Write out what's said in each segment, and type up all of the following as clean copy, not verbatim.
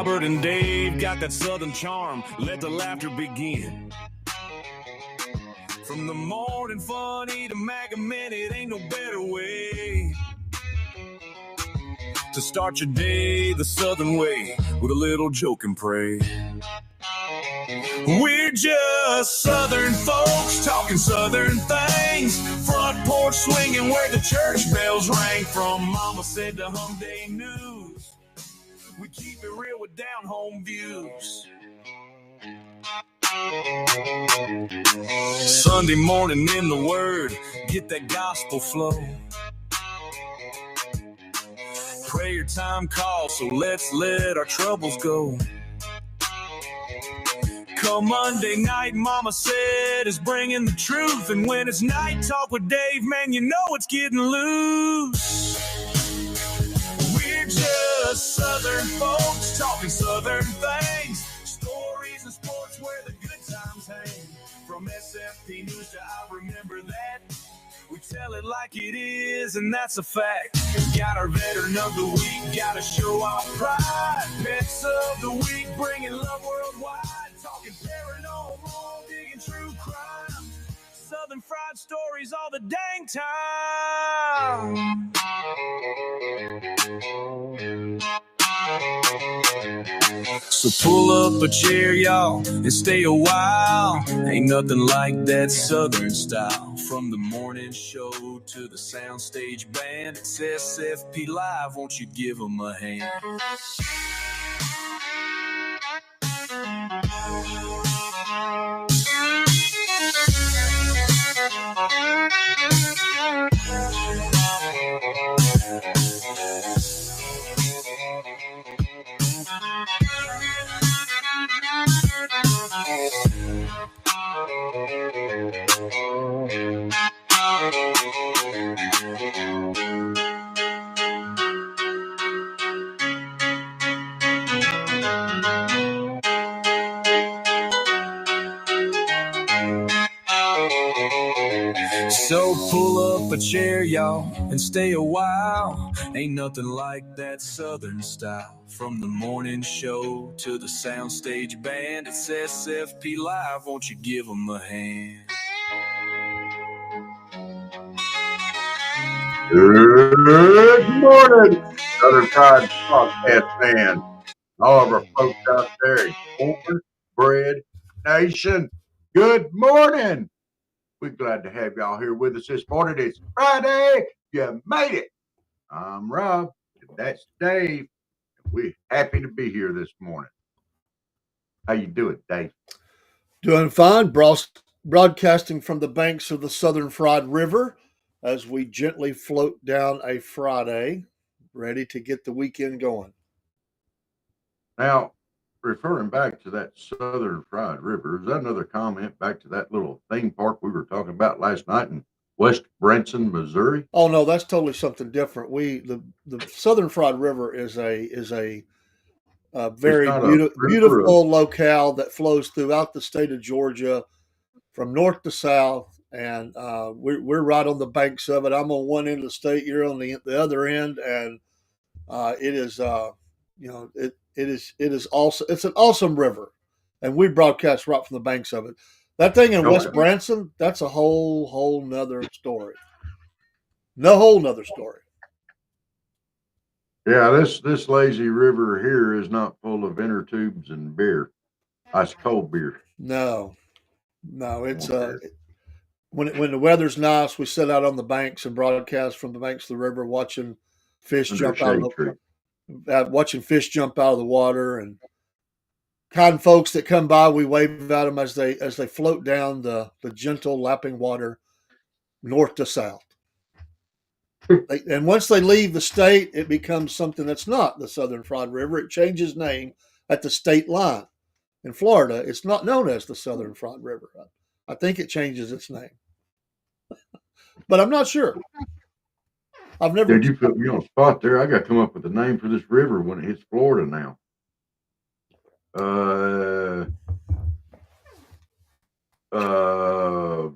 Robert and Dave got that southern charm. Let the laughter begin. From the morning funny to Maga Minute, ain't no better way to start your day the southern way with a little joke and pray. We're just southern folks talking southern things. Front porch swinging where the church bells rang. From Mama Said to Hum Day News, we keep it real with down home views. Sunday morning in the Word, get that gospel flow. Prayer time calls, so let's let our troubles go. Come Monday night, Mama Said is bringing the truth. And when it's night talk with Dave, man, you know it's getting loose. We're just southern folks talking southern things. Stories and sports where the good times hang. From SFP News to I Remember That, we tell it like it is, and that's a fact. Got our veteran of the week, gotta show our pride. Pets of the week, bringing love worldwide. Talking paranormal, digging true crime. Southern fried stories all the dang time. So pull up a chair, y'all, and stay a while. Ain't nothing like that southern style. From the morning show to the soundstage band, it's SFP Live, won't you give them a hand? So pull up a chair, y'all, and stay a while. Ain't nothing like that southern style. From the morning show to the soundstage band, it's SFP Live, won't you give them a hand? Good morning, Southern Fried Podcast fans. All of our folks out there in Cornbread Nation, good morning. We're glad to have y'all here with us this morning. It's Friday. You made it. I'm Rob, and that's Dave. We're happy to be here this morning. How you doing, Dave? Doing fine. Broadcasting from the banks of the Southern Fried River as we gently float down a Friday, ready to get the weekend going. Now, referring back to that Southern Fried River, is that another comment back to that little theme park we were talking about last night in West Branson, Missouri? Oh no, that's totally something different. The Southern Fried River is a very beautiful locale that flows throughout the state of Georgia from north to south, and we're right on the banks of it. I'm on one end of the state, you're on the other end, and it is it is also, it's an awesome river, and we broadcast right from the banks of it. That thing in West Branson, that's a whole nother story. No whole nother story. Yeah, this lazy river here is not full of inner tubes and beer, ice cold beer. No, it's when the weather's nice, we sit out on the banks and broadcast from the banks of the river, watching fish jump out of the water, and kind folks that come by, we wave at them as they float down the gentle lapping water north to south. And once they leave the state, it becomes something that's not the Southern Fried River. It changes name at the state line. In Florida, it's not known as the Southern Fried River. I think it changes its name, but I'm not sure. I've never. Did you put me on the spot there? I got to come up with a name for this river when it hits Florida now.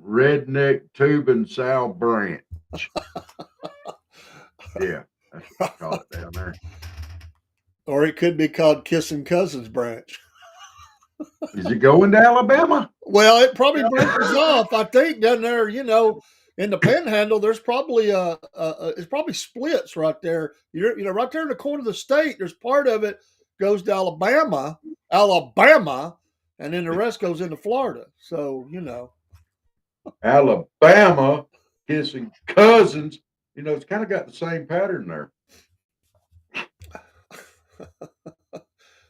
Redneck Tube and Sow Branch. Yeah, that's what they call it down there. Or it could be called Kissing Cousins Branch. Is it going to Alabama? Well, it probably branches off. I think down there, in the Panhandle, there's probably it's probably splits right there. Right there in the corner of the state. There's part of it goes to Alabama, and then the rest goes into Florida. So Alabama kissing cousins. It's kind of got the same pattern there.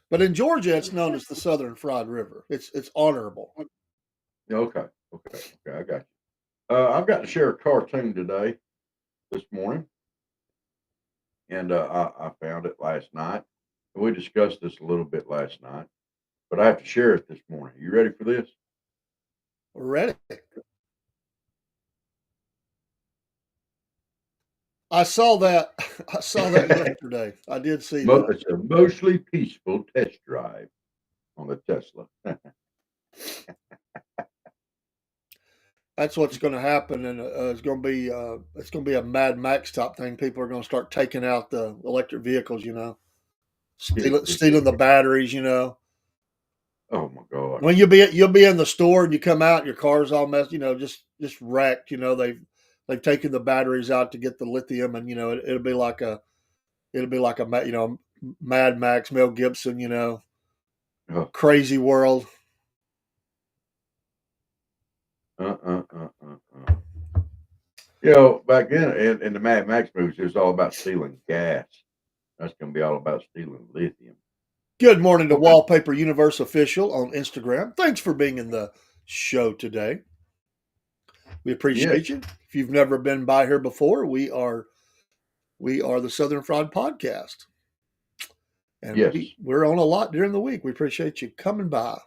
But in Georgia, it's known as the Southern Fried River. It's honorable. Okay, I got you. I've got to share a cartoon today, this morning, and I found it last night. We discussed this a little bit last night, but I have to share it this morning. You ready for this? We're ready. I saw that. I saw that yesterday. I did see that. It's a mostly peaceful test drive on the Tesla. That's what's going to happen, and it's going to be a Mad Max type thing. People are going to start taking out the electric vehicles, stealing the batteries, Oh my God! When you'll be in the store and you come out, and your car's all messed, just wrecked. They've taken the batteries out to get the lithium, and it'll be like a Mad Max, Mel Gibson, crazy world. Back then in the Mad Max movies, it was all about stealing gas. That's going to be all about stealing lithium. Good morning to Wallpaper Universe Official on Instagram. Thanks for being in the show today. We appreciate you. If you've never been by here before, we are the Southern Fried Podcast. And we're on a lot during the week. We appreciate you coming by.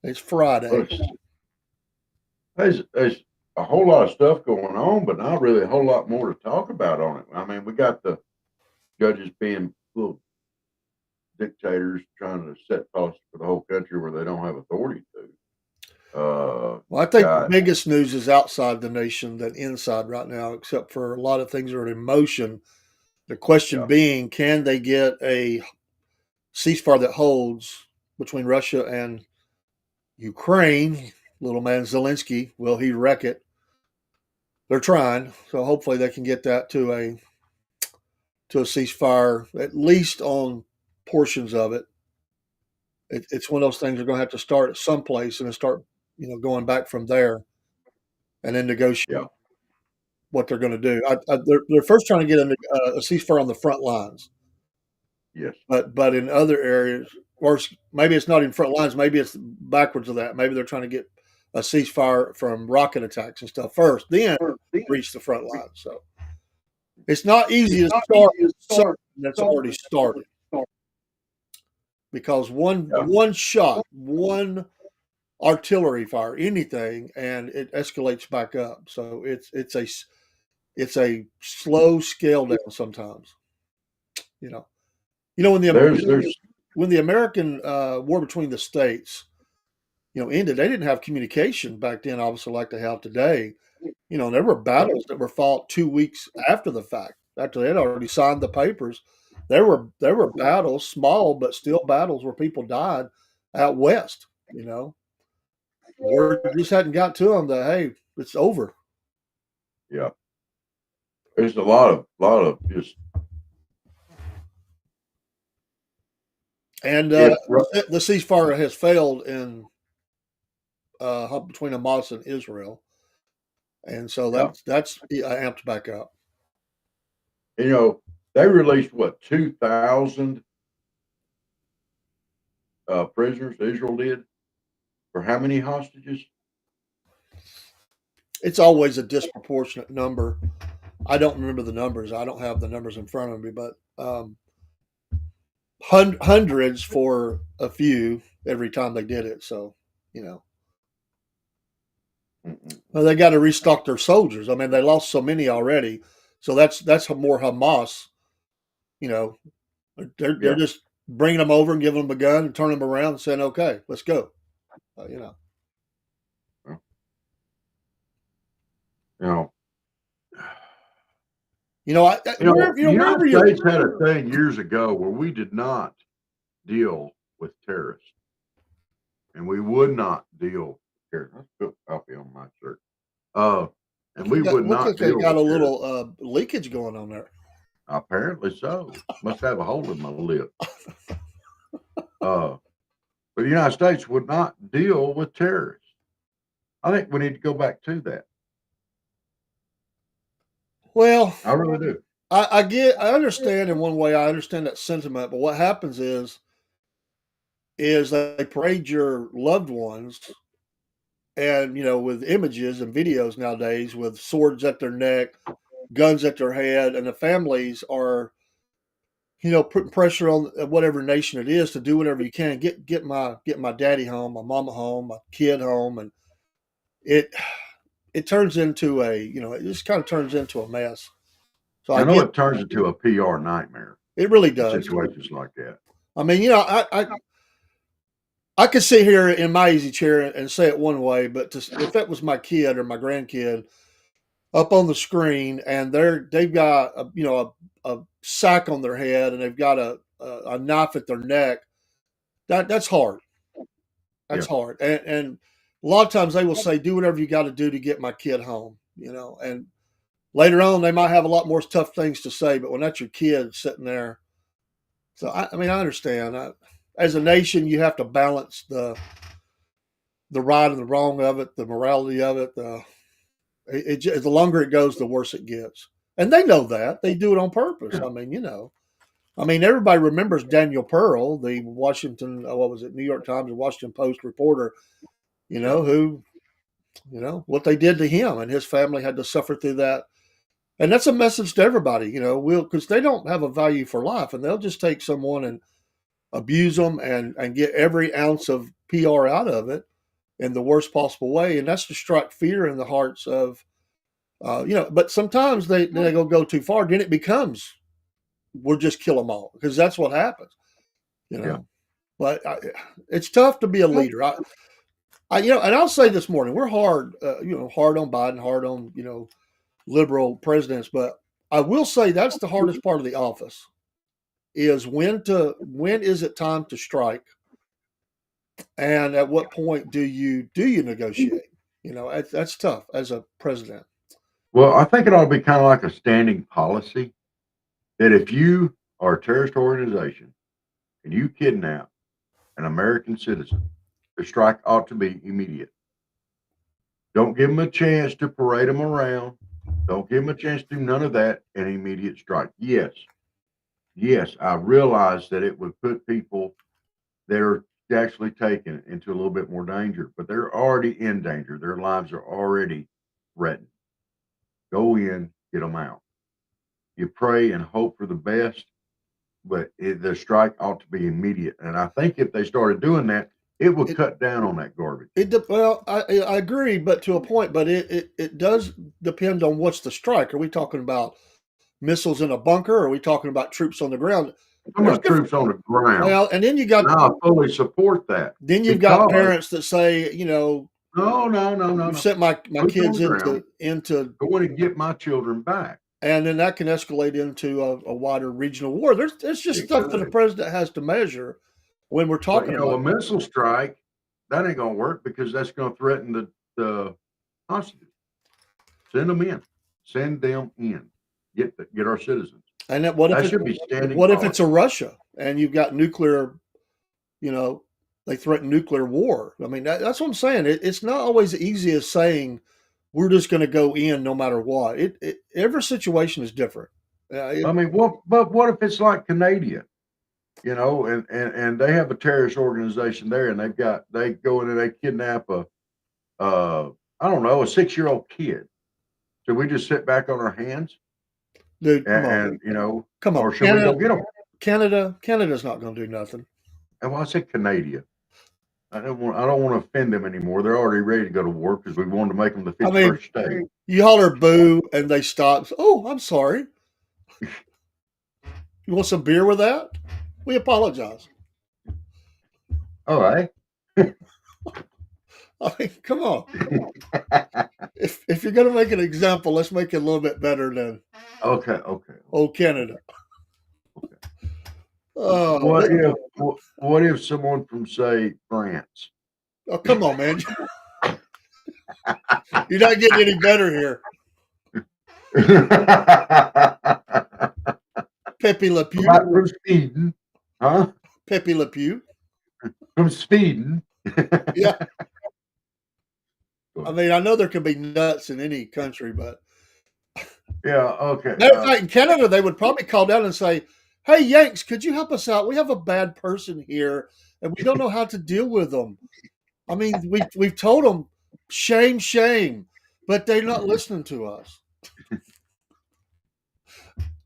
It's Friday. There's a whole lot of stuff going on, but not really a whole lot more to talk about on it. I mean, we got the judges being little dictators trying to set policy for the whole country where they don't have authority to. Well, I think the biggest news is outside the nation than inside right now, except for a lot of things are in motion. The question being, can they get a ceasefire that holds between Russia and Ukraine? Little man Zelensky, will he wreck it? They're trying, so hopefully they can get that to a ceasefire, at least on portions of it. It's one of those things they're going to have to start at some place and then start, going back from there, and then negotiate what they're going to do. They're first trying to get a ceasefire on the front lines. Yes, but in other areas, or maybe it's not in front lines. Maybe it's backwards of that. Maybe they're trying to get a ceasefire from rocket attacks and stuff first, then reach the front lines. So it's not easy to start something that's already started, because one shot, one artillery fire, anything, and it escalates back up. So it's a slow scale down sometimes. When the American war between the states, ended, they didn't have communication back then, obviously, like they have today. There were battles that were fought 2 weeks after the fact, after they had already signed the papers. There were battles, small but still battles, where people died out west. Word just hadn't got to them that, hey, it's over. Yeah, there's a lot of just. And the ceasefire has failed in between Hamas and Israel, and so that's amped back up. They released 2,000 prisoners. Israel did, for how many hostages? It's always a disproportionate number. I don't remember the numbers. I don't have the numbers in front of me, but hundreds for a few every time they did it. So, well, they got to restock their soldiers. I mean, they lost so many already. So that's more Hamas. They're just bringing them over and giving them a gun and turning them around and saying, "Okay, let's go." You know, The United States had a thing years ago where we did not deal with terrorists, and we would not deal with terrorists. Let's put coffee on my shirt. And we would not deal with got a terrorists. little leakage going on there. Apparently so. Must have a hole in my lip. But the United States would not deal with terrorists. I think we need to go back to that. Well, I really do. I understand in one way. I understand that sentiment, but what happens is they parade your loved ones, and with images and videos nowadays with swords at their neck, guns at their head, and the families are, putting pressure on whatever nation it is to do whatever you can get my daddy home, my mama home, my kid home, and it turns into it just kind of turns into a mess. So I know it turns into a PR nightmare. It really does. Situations like that. I mean, I could sit here in my easy chair and say it one way, but if that was my kid or my grandkid up on the screen and they've got a sack on their head and they've got a knife at their neck, that's hard. That's hard. And a lot of times they will say, do whatever you got to do to get my kid home, and later on they might have a lot more tough things to say, but when that's your kid sitting there. So, I mean, I understand. As a nation, you have to balance the right and the wrong of it, the morality of it. The longer it goes, the worse it gets. And they know that. They do it on purpose. I mean, everybody remembers Daniel Pearl, the Washington, New York Times and Washington Post reporter, who, what they did to him, and his family had to suffer through that. And that's a message to everybody, because they don't have a value for life, and they'll just take someone and abuse them and get every ounce of PR out of it in the worst possible way. And that's to strike fear in the hearts of, but sometimes they go too far. Then it becomes, we'll just kill them all, because that's what happens, But it's tough to be a leader. And I'll say this morning, we're hard, hard on Biden, hard on, liberal presidents, but I will say that's the hardest part of the office is when is it time to strike, and at what point do you negotiate? That's tough as a president. Well, I think it ought to be kind of like a standing policy that if you are a terrorist organization and you kidnap an American citizen, the strike ought to be immediate. Don't give them a chance to parade them around. Don't give them a chance to do none of that. An immediate strike. Yes, I realize that it would put people that are actually taken into a little bit more danger, but they're already in danger. Their lives are already threatened. Go in, get them out. You pray and hope for the best, but the strike ought to be immediate. And I think if they started doing that, it would cut down on that garbage. I agree, but to a point. But it does depend on what's the strike. Are we talking about missiles in a bunker? Or are we talking about troops on the ground? How much troops on the ground? Well, and then you got. I fully support that. Then you've got parents that say, no. You sent my kids into go in and get my children back. And then that can escalate into a wider regional war. There's just stuff that the president has to measure when we're talking about a missile strike. That ain't gonna work because that's gonna threaten the hostages. Send them in. Get our citizens. And what if it's a Russia and you've got nuclear? They threaten nuclear war. I mean, that's what I'm saying. It's not always easy as saying we're just going to go in no matter what. Every situation is different. But what if it's like Canada, and they have a terrorist organization there, and they go in and they kidnap a 6-year-old kid. So we just sit back on our hands, dude, come on, or should we go get them? Canada's not going to do nothing. And I said Canada. I don't want to offend them anymore. They're already ready to go to war because we wanted to make them the 51st state. You holler boo and they stop. Oh, I'm sorry. You want some beer with that? We apologize. All right. I mean, come on. If you're going to make an example, let's make it a little bit better than Okay. old Canada. Okay. Oh, What if someone from, say, France? oh, come on, man. You're not getting any better here. Pepe Le Pew. From Sweden, huh? Pepe Le Pew. From Sweden. Yeah. I mean, I know there can be nuts in any country, but Yeah. Okay. matter of fact, in Canada, they would probably call down and say, "Hey, Yanks, could you help us out? We have a bad person here, and we don't know how to deal with them. I mean, we've told them shame, but they're not listening to us.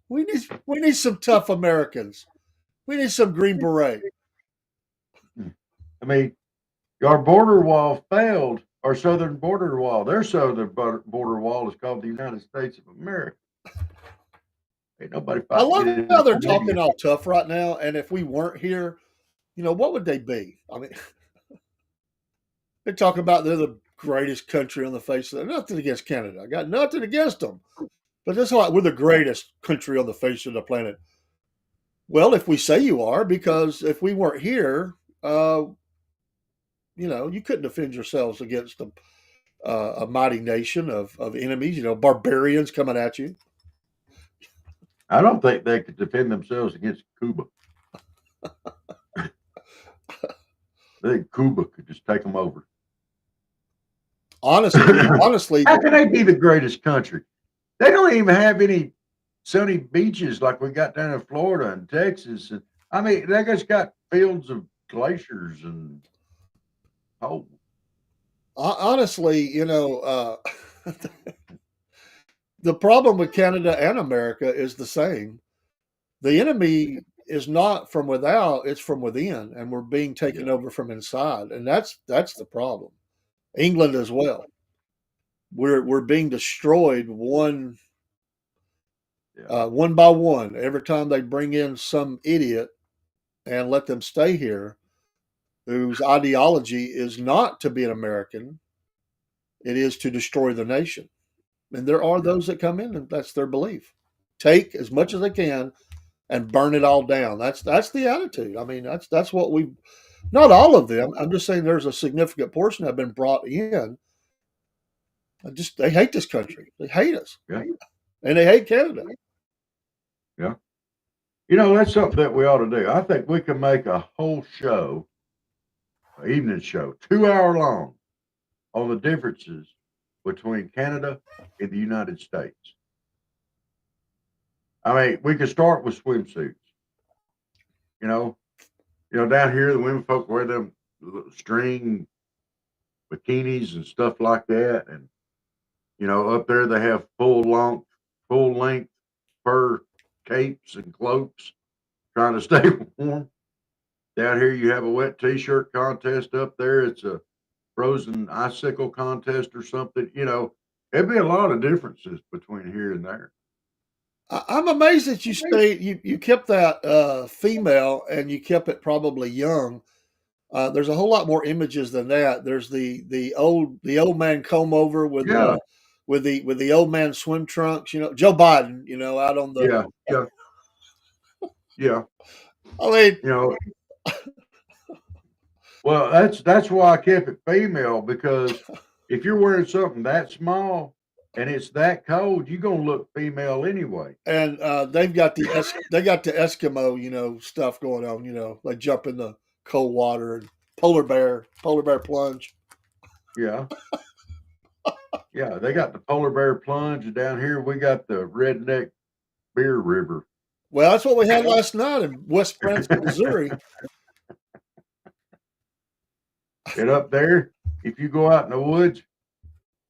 We need some tough Americans. We need some Green Beret." I mean, our border wall failed. Our southern border wall. Their southern border wall is called the United States of America. Ain't nobody I fighting. love how they're talking all tough right now. And if we weren't here, what would they be? I mean, they're talking about they're the greatest country on the face of the nothing against Canada. I got nothing against them. But that's why we're the greatest country on the face of the planet. Well, if we say you are, because if we weren't here, you couldn't defend yourselves against a mighty nation of enemies, barbarians coming at you. I don't think they could defend themselves against Cuba. I think Cuba could just take them over. Honestly, how can they be the greatest country? They don't even have any sunny beaches like we got down in Florida and Texas. And I mean, they just got fields of glaciers and cold. Honestly, the problem with Canada and America is the same. The enemy is not from without; it's from within, and we're being taken over from inside, and that's the problem. England as well. We're being destroyed one by one every time they bring in some idiot and let them stay here, whose ideology is not to be an American; it is to destroy the nation. And there are those that come in, and that's their belief. Take as much as they can and burn it all down. That's the attitude. I mean, that's what we. Not all of them. I'm just saying there's a significant portion that have been brought in. They hate this country. They hate us. Yeah. And they hate Canada. Yeah. That's something that we ought to do. I think we can make a whole show, an evening show, 2 hour long, on the differences between Canada and the United States. I mean, we could start with swimsuits. Down here, the women folk wear them string bikinis and stuff like that. And, up there they have full length fur capes and cloaks trying to stay warm. Down here, you have a wet t-shirt contest. Up there, it's a frozen icicle contest or something. There'd be a lot of differences between here and there. I'm amazed that you kept that female and you kept it probably young. There's a whole lot more images than that. There's the old man comb over with the old man swim trunks. Joe Biden. Out on the yeah. I mean, well, that's why I kept it female, because if you're wearing something that small and it's that cold, you're gonna look female anyway. And they got the Eskimo, stuff going on. They jump in the cold water and polar bear plunge. Yeah. Yeah, they got the polar bear plunge, and down here we got the redneck beer river. Well, that's what we had last night in West Branson, Missouri. And up there, if you go out in the woods,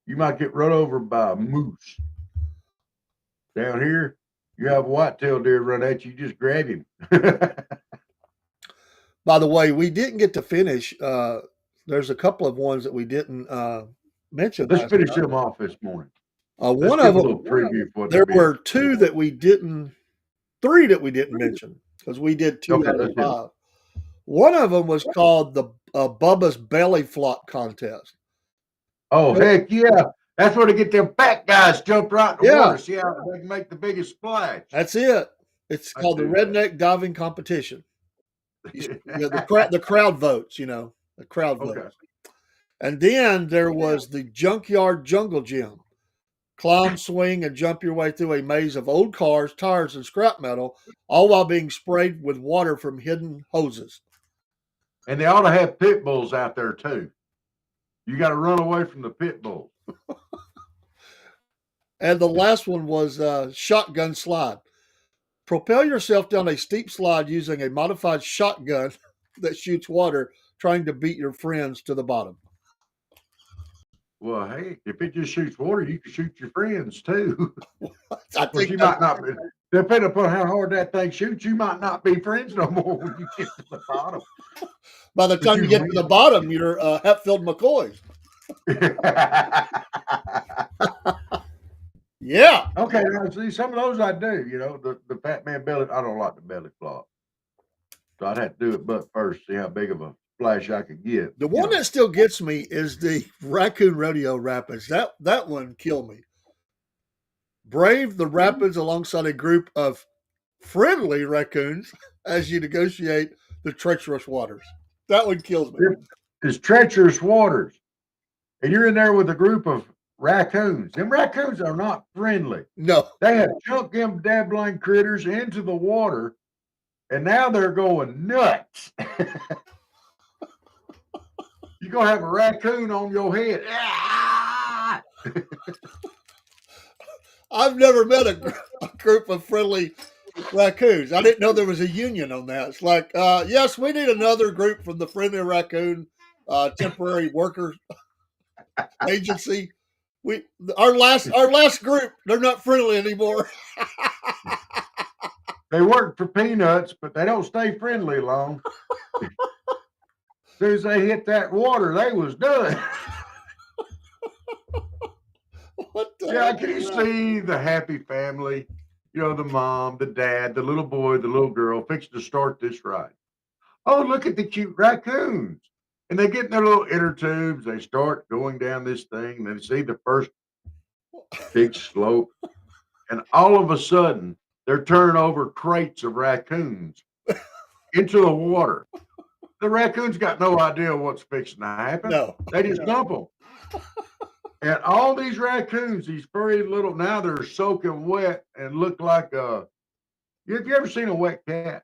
you might get run over by a moose. Down here, you have a white-tailed deer run at you, just grab him. By the way, we didn't get to finish. There's a couple of ones that we didn't mention. Let's finish them off this morning. One of them, there were three that we didn't mention, because we did 2 out of 5. One of them was called the Bubba's Belly Flop Contest. Oh, heck yeah. That's where they get them fat guys jumped right in the Yeah. water. See how they can make the biggest splash. That's it. It's I called the do that. redneck diving competition. The crowd votes, the crowd Okay. votes. And then there was the junkyard jungle gym. Climb, swing, and jump your way through a maze of old cars, tires, and scrap metal, all while being sprayed with water from hidden hoses. And they ought to have pit bulls out there too. You got to run away from the pit bulls. And the last one was shotgun slide. Propel yourself down a steep slide using a modified shotgun that shoots water, trying to beat your friends to the bottom. Well, hey, if it just shoots water, you can shoot your friends too. I Of course, think you that- might not be, depending upon how hard that thing shoots, you might not be friends no more when you get to the bottom. by the time you get to the bottom, you're Hatfield McCoy. Yeah. Okay, now see, some of those I do. The fat man belly, I don't like the belly flop. So I'd have to do it butt first, see how big of a splash I could get. The one that still gets me is the Raccoon Rodeo Rapids. That one killed me. Brave the rapids alongside a group of friendly raccoons as you negotiate the treacherous waters. That one kills me. It's treacherous waters. And you're in there with a group of raccoons. Them raccoons are not friendly. No. They have chunked them dabbling critters into the water, and now they're going nuts. You're going to have a raccoon on your head. Ah! I've never met a group of friendly raccoons. I didn't know there was a union on that. It's like, yes, we need another group from the Friendly Raccoon Temporary Workers Agency. Our last group, they're not friendly anymore. They work for peanuts, but they don't stay friendly long. As soon as they hit that water, they was done. What the Yeah, heck can you is that? see the happy family? The mom, the dad, the little boy, the little girl fixing to start this ride. Oh, look at the cute raccoons. And they get in their little inner tubes. They start going down this thing. And they see the first big slope. And all of a sudden, they're turning over crates of raccoons into the water. The raccoons got no idea what's fixing to happen. No. They just dump them. And all these raccoons, these furry little, now they're soaking wet and look like have you ever seen a wet cat?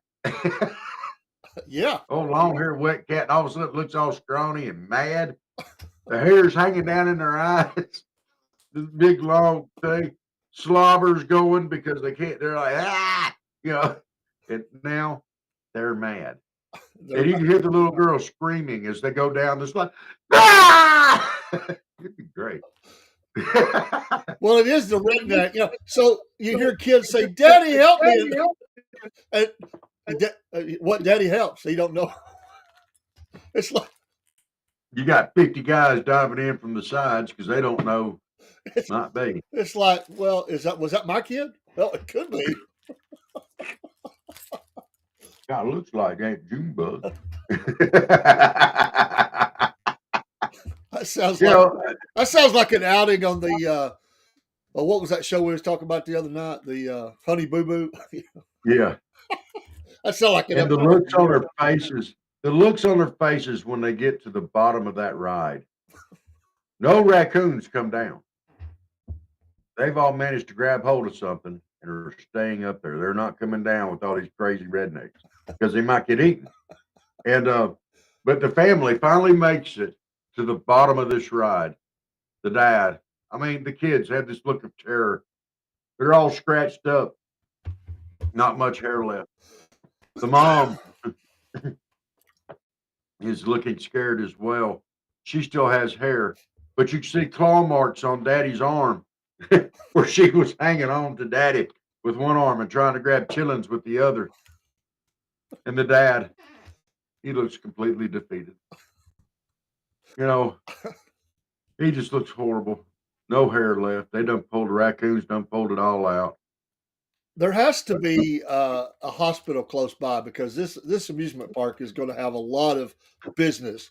Yeah. Oh, long haired wet cat, and all of a sudden it looks all scrawny and mad. The hair's hanging down in their eyes. This big long thing, slobber's going because they're like, ah, and now they're mad. And you can hear the little girl screaming as they go down the slide. Ah! It'd be great. Well, it is the redneck. So you hear kids say, "Daddy, help me!" And what Daddy helps? They don't know. It's like you got 50 guys diving in from the sides because they don't know. Not they. It's like, well, was that my kid? Well, it could be. God, looks like Aunt Junebug. That sounds like an outing on the what was that show we was talking about the other night? The Honey Boo Boo. Yeah. That sounds like an And the looks on their faces when they get to the bottom of that ride. No raccoons come down. They've all managed to grab hold of something and are staying up there. They're not coming down with all these crazy rednecks because they might get eaten. And but the family finally makes it to the bottom of this ride. The dad, the kids had this look of terror. They're all scratched up. Not much hair left. The mom is looking scared as well. She still has hair, but you can see claw marks on Daddy's arm where she was hanging on to Daddy with one arm and trying to grab chillins with the other. And the dad, he looks completely defeated. He just looks horrible. No hair left. They done pulled the raccoons, done pulled it all out. There has to be a hospital close by because this amusement park is going to have a lot of business.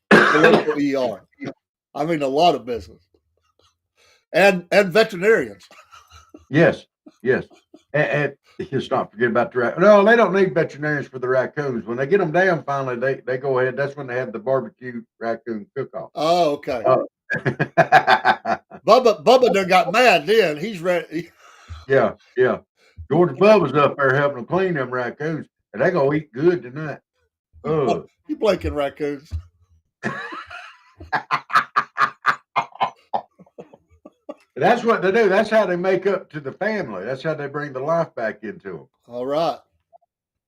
The local ER. I mean, a lot of business. And veterinarians. Yes. And just not forget about the raccoons. No, they don't need veterinarians for the raccoons. When they get them down, finally, they go ahead. That's when they have the barbecue raccoon cook-off. Oh, okay. Bubba done got mad then. He's ready. Yeah. George Bubba's up there helping them clean them raccoons, and they gonna eat good tonight. Oh, You blinking raccoons. That's what they do. That's how they make up to the family. That's how they bring the life back into them. All right.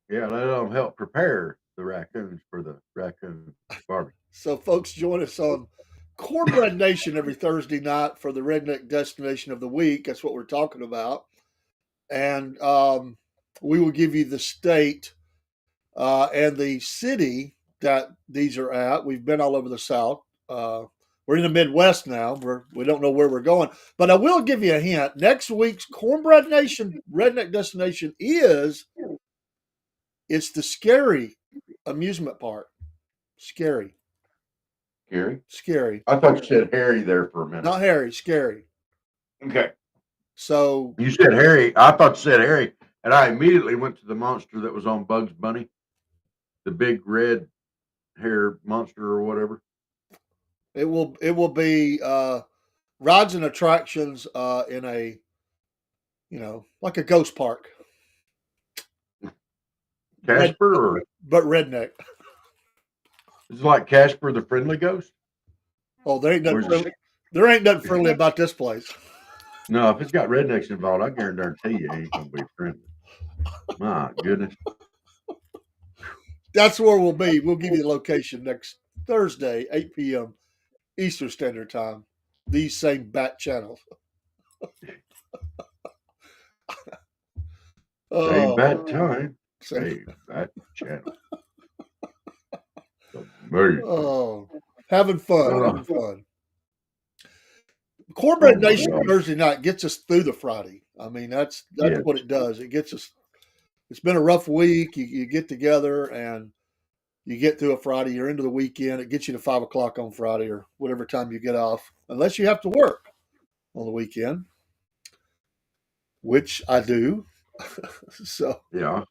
Yeah, let them help prepare the raccoons for the raccoon barbecue. So, folks, join us on Cornbread Nation every Thursday night for the Redneck Destination of the Week. That's what we're talking about. And we will give you the state and the city that these are at. We've been all over the South. We're in the Midwest now. We don't know where we're going. But I will give you a hint. Next week's Cornbread Nation Redneck Destination it's the Scary amusement park. Scary. Scary. I thought you said Harry there for a minute. Not Harry, Scary. Okay. So you said Harry. I thought you said Harry, and I immediately went to the monster that was on Bugs Bunny, the big red hair monster or whatever. it will be rides and attractions in a like a ghost park. Casper, but redneck. It's like Casper the Friendly Ghost. Oh, there ain't nothing friendly about this place. No, if it's got rednecks involved, I guarantee you it ain't gonna be friendly. My goodness. That's where we'll be. We'll give you the location next Thursday, 8 p.m. Eastern Standard Time. These same bat channels. Same bat time. Same bat channel. Amazing. Oh, having fun. Cornbread Nation Thursday night gets us through the Friday. I mean, that's what it does. It gets us. It's been a rough week. You get together and you get through a Friday. You're into the weekend. It gets you to 5 o'clock on Friday or whatever time you get off, unless you have to work on the weekend, which I do. So yeah.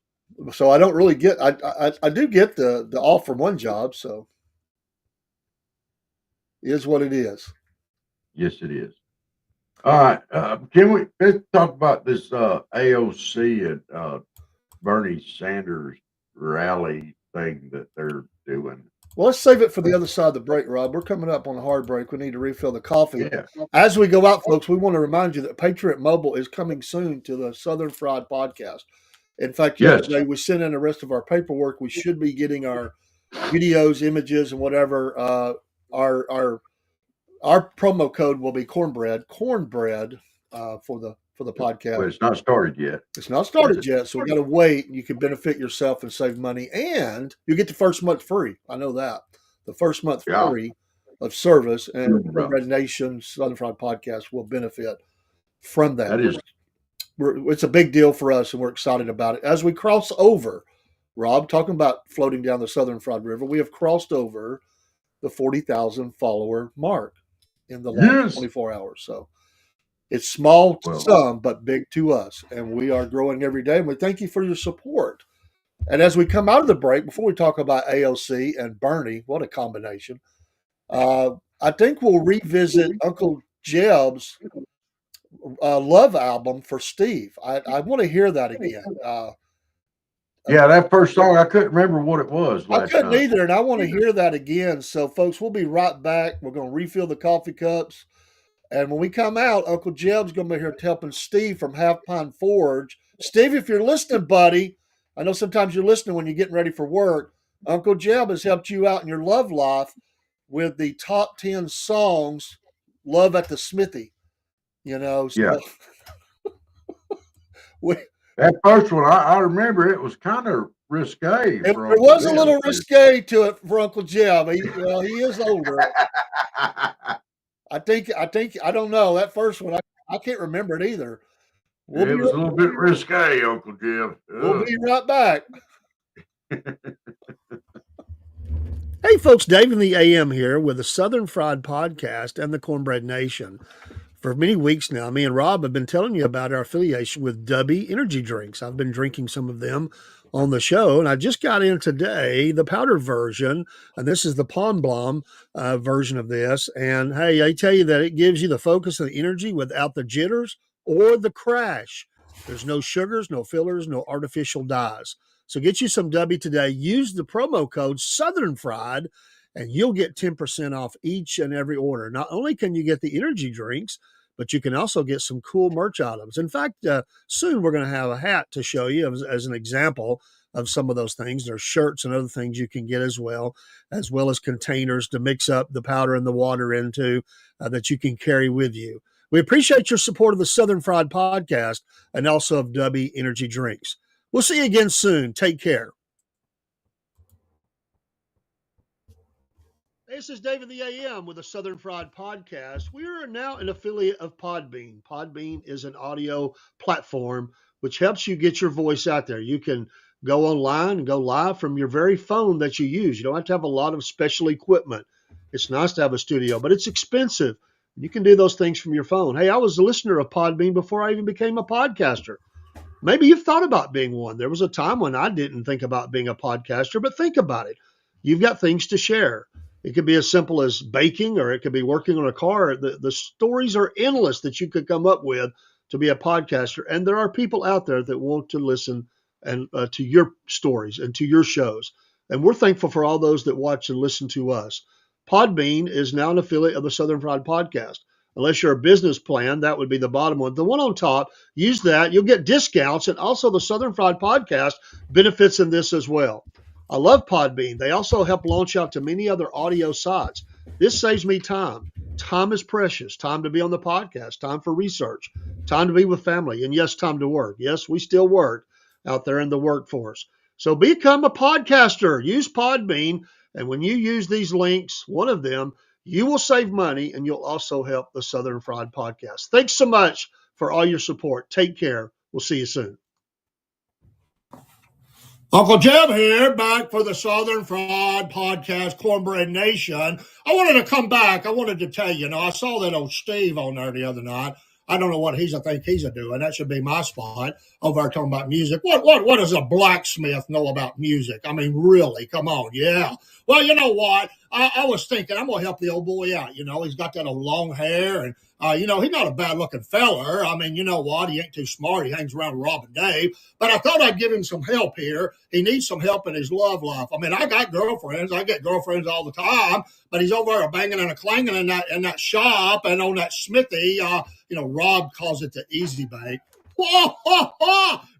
So I don't really get. I do get the off from one job. So it is what it is. Yes, it is. All right. Let's talk about this AOC and Bernie Sanders rally thing that they're doing? Well, let's save it for the other side of the break, Rob. We're coming up on a hard break. We need to refill the coffee. Yeah. As we go out, folks, we want to remind you that Patriot Mobile is coming soon to the Southern Fried Podcast. In fact, yesterday we sent in the rest of our paperwork. We should be getting our videos, images, and whatever. Our promo code will be cornbread for the podcast. But it's not started yet. It's not started yet, so we got to wait. You can benefit yourself and save money, and you get the first month free. I know that the first month free of service, and Red Nation Southern Fried Podcast will benefit from that. That is, it's a big deal for us, and we're excited about it. As we cross over, Rob, talking about floating down the Southern Fried River, we have crossed over the 40,000 follower mark in the last 24 hours. So. It's small to some, but big to us. And we are growing every day. And we thank you for your support. And as we come out of the break, before we talk about AOC and Bernie, what a combination, I think we'll revisit Uncle Jeb's love album for Steve. I want to hear that again. that first song, I couldn't remember what it was. I couldn't either, and I want to hear that again. So, folks, we'll be right back. We're going to refill the coffee cups. And when we come out, Uncle Jeb's going to be here helping Steve from Half Pine Forge. Steve, if you're listening, buddy, I know sometimes you're listening when you're getting ready for work. Uncle Jeb has helped you out in your love life with the top 10 songs, Love at the Smithy. So, that first one, I remember it was kind of risque. It was a little risque to it for Uncle Jeb. He is older. I think I don't know that first one. I can't remember it either. It was a little bit risque, Uncle Jeb. We'll be right back. Hey, folks, Dave in the AM here with the Southern Fried Podcast and the Cornbread Nation. For many weeks now, me and Rob have been telling you about our affiliation with Dubby Energy Drinks. I've been drinking some of them on the show, and I just got in today the powder version, and this is the Pond Blom version of this. And hey, I tell you that it gives you the focus and the energy without the jitters or the crash. There's no sugars, no fillers, no artificial dyes. So get you some Dubby today. Use the promo code Southern Fried, and you'll get 10% off each and every order. Not only can you get the energy drinks, but you can also get some cool merch items. In fact, soon we're going to have a hat to show you as an example of some of those things. There's shirts and other things you can get as well as containers to mix up the powder and the water into that you can carry with you. We appreciate your support of the Southern Fried Podcast and also of Dubby Energy Drinks. We'll see you again soon. Take care. This is David the AM with the Southern Fried Podcast. We are now an affiliate of Podbean. Podbean is an audio platform which helps you get your voice out there. You can go online and go live from your very phone that you use. You don't have to have a lot of special equipment. It's nice to have a studio, but it's expensive. You can do those things from your phone. Hey, I was a listener of Podbean before I even became a podcaster. Maybe you've thought about being one. There was a time when I didn't think about being a podcaster, but think about it. You've got things to share. It could be as simple as baking, or it could be working on a car. The stories are endless that you could come up with to be a podcaster. And there are people out there that want to listen and to your stories and to your shows. And we're thankful for all those that watch and listen to us. Podbean is now an affiliate of the Southern Fried Podcast. Unless you're a business plan, that would be the bottom one. The one on top, use that. You'll get discounts, and also the Southern Fried Podcast benefits in this as well. I love Podbean. They also help launch out to many other audio sites. This saves me time. Time is precious. Time to be on the podcast, time for research, time to be with family, and yes, time to work. Yes, we still work out there in the workforce. So become a podcaster. Use Podbean, and when you use these links, one of them, you will save money, and you'll also help the Southern Fried Podcast. Thanks so much for all your support. Take care. We'll see you soon. Uncle Jeb here, back for the Southern Fried Podcast, Cornbread Nation. I wanted to come back. I wanted to tell you, I saw that old Steve on there the other night. I don't know what I think he's doing. That should be my spot over there talking about music. What does a blacksmith know about music? I mean, really, come on, yeah. Well, you know what? I was thinking I'm going to help the old boy out. He's got that old long hair, and, he's not a bad-looking feller. I mean, you know what? He ain't too smart. He hangs around with Rob and Dave. But I thought I'd give him some help here. He needs some help in his love life. I mean, I got girlfriends. I get girlfriends all the time. But he's over there banging and a clanging in that shop and on that smithy. Rob calls it the Easy Bake.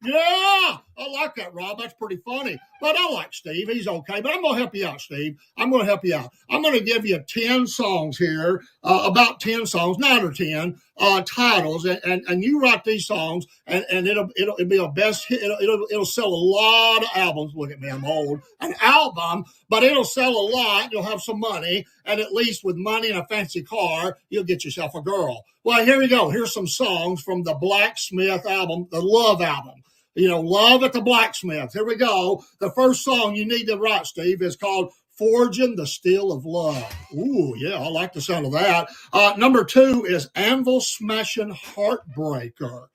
Yeah, I like that, Rob. That's pretty funny. But I like Steve. He's okay. But I'm going to help you out, Steve. I'm going to help you out. I'm going to give you 10 songs here, about 10 songs, 9 or 10 titles, and you write these songs, and it'll be a best hit. It'll sell a lot of albums. Look at me, I'm old. An album, but it'll sell a lot. You'll have some money, and at least with money and a fancy car, you'll get yourself a girl. Well, here we go. Here's some songs from the Blacksmith album, the Love album. Love at the Blacksmith. Here we go. The first song you need to write, Steve, is called Forging the Steel of Love. Ooh, yeah, I like the sound of that. Number 2 is Anvil Smashing Heartbreaker.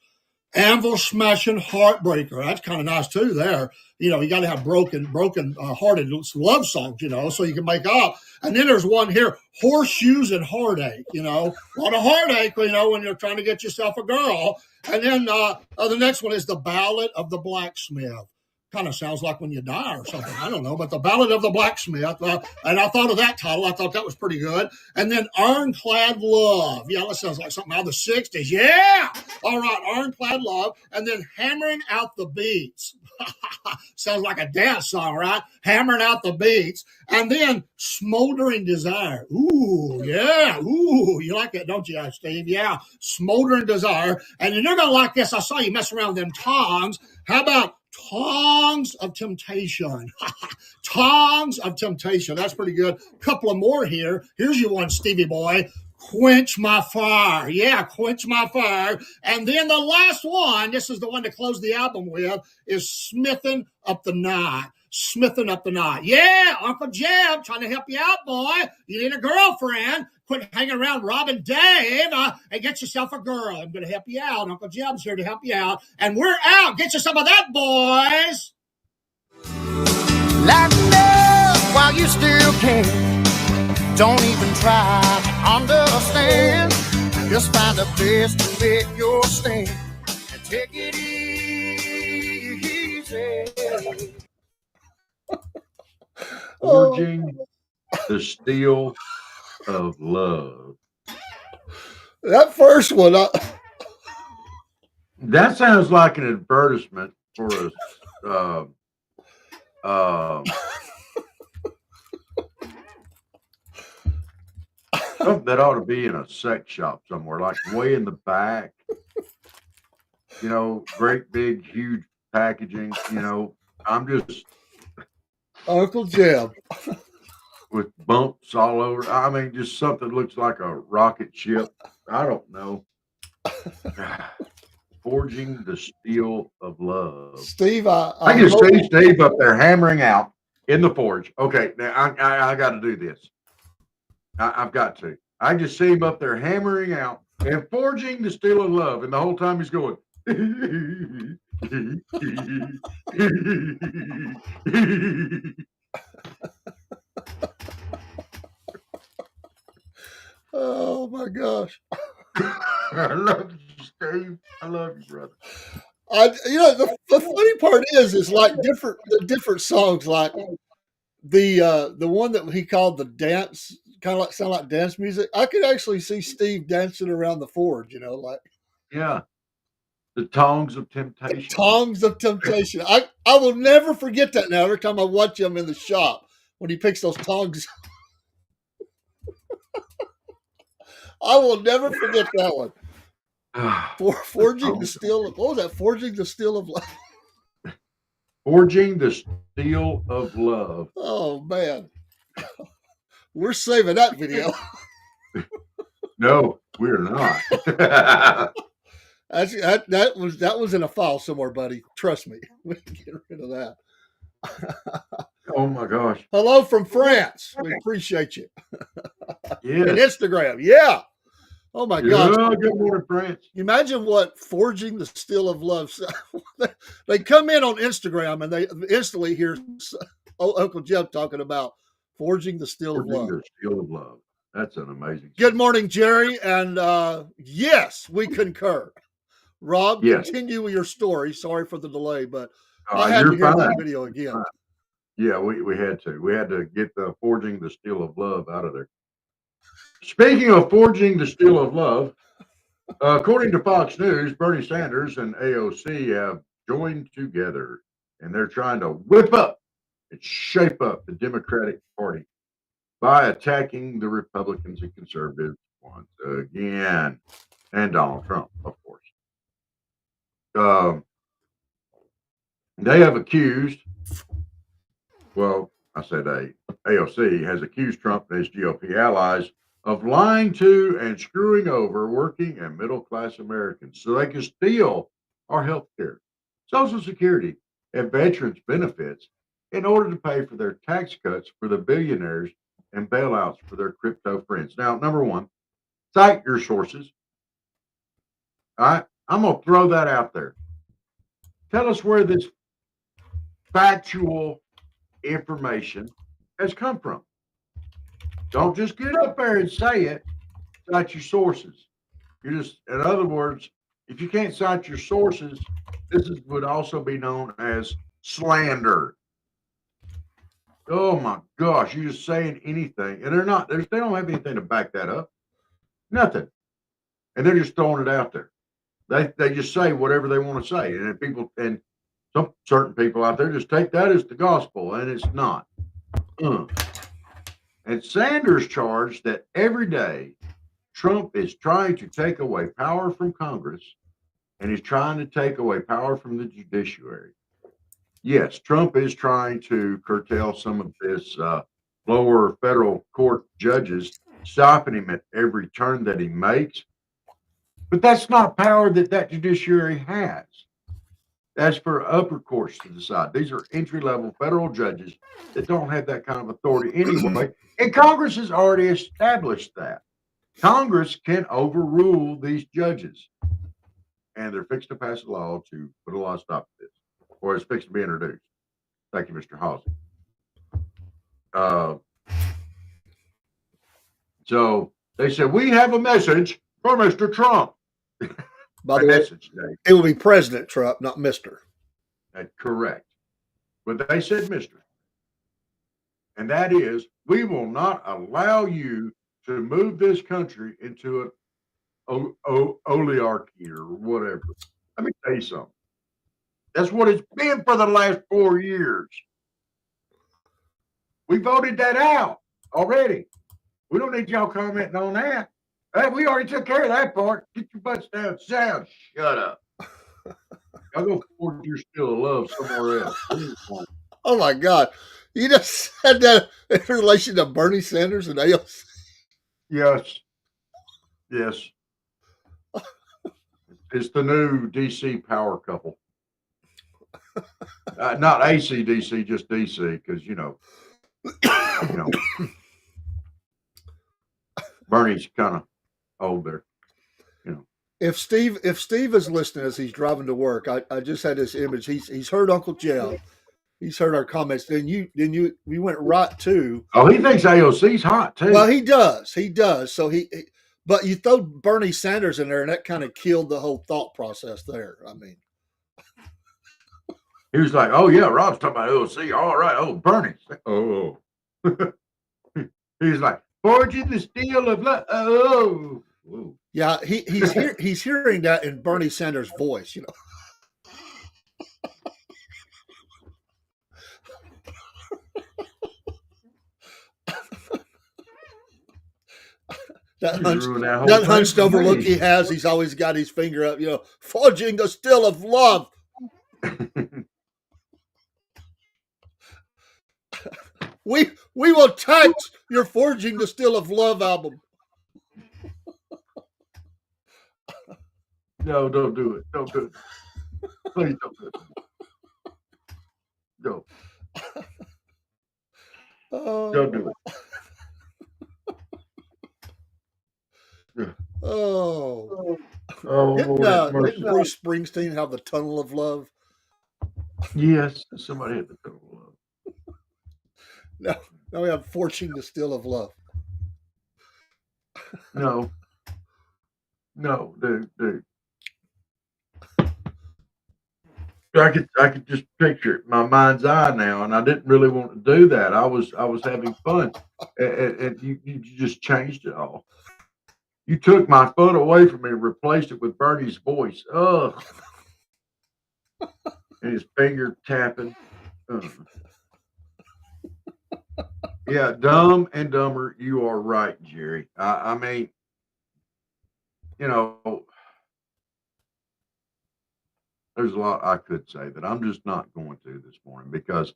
Anvil Smashing Heartbreaker. That's kind of nice, too, there. You got to have broken hearted love songs, so you can make up. And then there's one here, Horseshoes and Heartache, a lot of heartache, when you're trying to get yourself a girl. And then the next one is The Ballad of the Blacksmith. Kind of sounds like when you die or something. I don't know, but The Ballad of the Blacksmith. And I thought of that title. I thought that was pretty good. And then Ironclad Love. Yeah, that sounds like something out of the 60s. Yeah! All right, Ironclad Love. And then Hammering Out the Beats. Sounds like a dance song, right? Hammering Out the Beats. And then Smoldering Desire. Ooh, yeah. Ooh, you like that, don't you, Steve? Yeah, Smoldering Desire. And then you're going to like this. I saw you messing around with them tongs. How about Tongs of Temptation? Tongs of Temptation. That's pretty good. Couple of more here. Here's your one, Stevie boy. Quench My Fire. Yeah, Quench My Fire. And then the last one, this is the one to close the album with, is Smithing Up the Night. smithing up the night. Yeah, Uncle Jeb trying to help you out, boy. You need a girlfriend. Quit hanging around robbing Dave and get yourself a girl. I'm going to help you out. Uncle Jeb's here to help you out. And we're out. Get you some of that, boys. Light up while you still can. Don't even try to understand. Just find a place to make your stand and take it easy. Forging the steel of love. That first one, that sounds like an advertisement for something that ought to be in a sex shop somewhere, like way in the back. You know, great big huge packaging. You know, I'm just Uncle Jeb with bumps all over. I mean, just something that looks like a rocket ship. I don't know. Forging the steel of love. Steve, I can see Steve up there hammering out in the forge. Okay, now I got to do this. I've got to. I just see him up there hammering out and forging the steel of love, and the whole time he's going. Oh my gosh! I love you, Steve. I love you, brother. The funny part is like different songs, like the one that he called the dance, kind of like sound like dance music. I could actually see Steve dancing around the forge, like the tongs of temptation. The tongs of temptation. I will never forget that now. Every time I watch him in the shop when he picks those tongs. I will never forget that one. Forging the steel. What was that? Forging the steel of love. Forging the steel of love. Oh man, we're saving that video. No, we're not. That was in a file somewhere, buddy. Trust me, we can get rid of that. Oh my gosh! Hello from France. We appreciate you. Yeah. And Instagram. Yeah. Oh my gosh. Good morning, France. Imagine what forging the steel of love. They come in on Instagram and they instantly hear Uncle Jeb talking about forging the steel of love. The steel of love. That's an amazing. Good morning, Jerry. And yes, we concur. Rob, continue with your story. Sorry for the delay, but I had to hear that video again. Yeah, we had to. We had to get the forging the steel of love out of there. Speaking of forging the steel of love, according to Fox News, Bernie Sanders and AOC have joined together, and they're trying to whip up and shape up the Democratic Party by attacking the Republicans and conservatives once again, and Donald Trump, of course. They have accused, well, I said AOC has accused Trump and his GOP allies of lying to and screwing over working and middle-class Americans so they can steal our health care, Social Security, and veterans benefits in order to pay for their tax cuts for the billionaires and bailouts for their crypto friends. Now, number one, cite your sources. All right, I'm going to throw that out there. Tell us where this factual information has come from. Don't just get up there and say it. Cite your sources. In other words, if you can't cite your sources, would also be known as slander. Oh my gosh, you're just saying anything, and they don't have anything to back that up. Nothing, and they're just throwing it out there. They just say whatever they want to say, and some certain people out there just take that as the gospel, and it's not. And Sanders charged that every day Trump is trying to take away power from Congress and he's trying to take away power from the judiciary. Yes, Trump is trying to curtail some of this lower federal court judges, stopping him at every turn that he makes. But that's not power that judiciary has. That's for upper courts to decide. These are entry-level federal judges that don't have that kind of authority anyway. And Congress has already established that. Congress can overrule these judges. And they're fixed to pass a law to put a law stop to this, or it's fixed to be introduced. Thank you, Mr. Halsey. So they said, we have a message for Mr. Trump. By the way, message, Dave. It will be President Trump, not Mr. That's correct. But they said Mr. And that is, we will not allow you to move this country into an oligarchy or whatever. Let me tell you something. That's what it's been for the last 4 years. We voted that out already. We don't need y'all commenting on that. Hey, we already took care of that part. Get your butts down. Sound. Shut up. I'll go forward your still of love somewhere else. Oh my God. You just said that in relation to Bernie Sanders and AOC. Yes. Yes. It's the new DC power couple. Not AC/DC, just DC, because you know, Bernie's kind of old there. If Steve is listening as he's driving to work, I just had this image. He's heard Uncle Jeb. He's heard our comments. We went right to. Oh, he thinks AOC's hot too. Well, he does. So but you throw Bernie Sanders in there, and that kind of killed the whole thought process there. I mean, he was like, "Oh yeah, Rob's talking about AOC. All right. Oh, Bernie. Oh." He's like, "Forging the steel of love." Oh. Whoa. Yeah, he's hearing that in Bernie Sanders' voice, you know. that hunched over look he has, he's always got his finger up, you know, forging the steel of love. we will tax your Forging the Steel of Love album. No, don't do it. Don't do it. Please don't do it. No. Don't do it. Didn't Bruce Springsteen have the Tunnel of Love? Yes, somebody had the Tunnel of Love. No, we have Forging the Steel of Love. No, dude. I could just picture it in my mind's eye now, and I didn't really want to do that. I was having fun, and you just changed it all. You took my foot away from me and replaced it with Bernie's voice. Ugh. And his finger tapping. Ugh. Yeah, Dumb and Dumber. You are right, Jerry. I mean, you know, there's a lot I could say that I'm just not going to this morning because.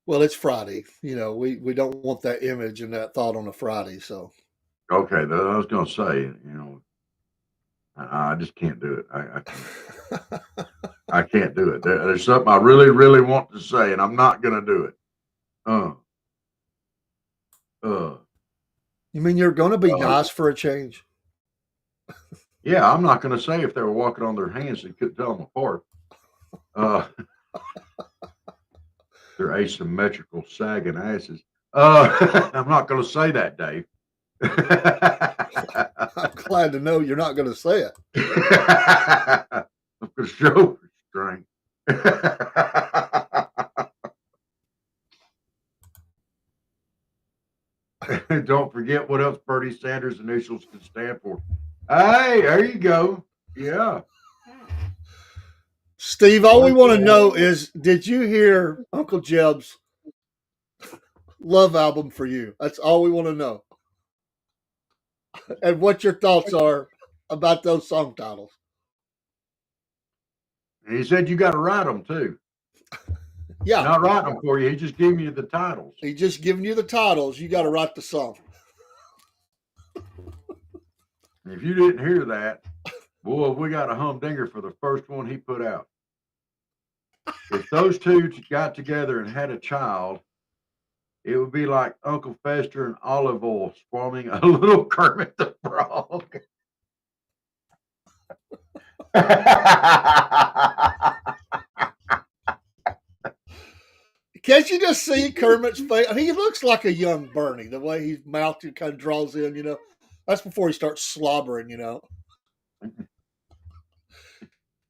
Well, it's Friday. You know, we don't want that image and that thought on a Friday. So. Okay, I was going to say, you know, I just can't do it. I can't. I can't do it. There's something I really, really want to say, and I'm not going to do it. You mean you're going to be nice for a change? Yeah, I'm not going to say if they were walking on their hands, you couldn't tell them apart. They're asymmetrical, sagging asses. I'm not going to say that, Dave. I'm glad to know you're not going to say it. I'm going to show restraint. Don't forget what else Bernie Sanders' initials can stand for. Hey, there you go. Yeah. Steve, all we want to know is, did you hear Uncle Jeb's love album for you? That's all we want to know. And what your thoughts are about those song titles. He said you got to write them too. Yeah. Not writing them for you. He just giving you the titles. He just giving you the titles. You got to write the song. If you didn't hear that, Boy, we got a humdinger for the first one he put out. If those two got together and had a child, it would be like Uncle Fester and Olive Oil forming a little Kermit the Frog. Can't you just see Kermit's face? He looks like a young Bernie, the way his mouth kind of draws in, you know. That's before he starts slobbering, you know.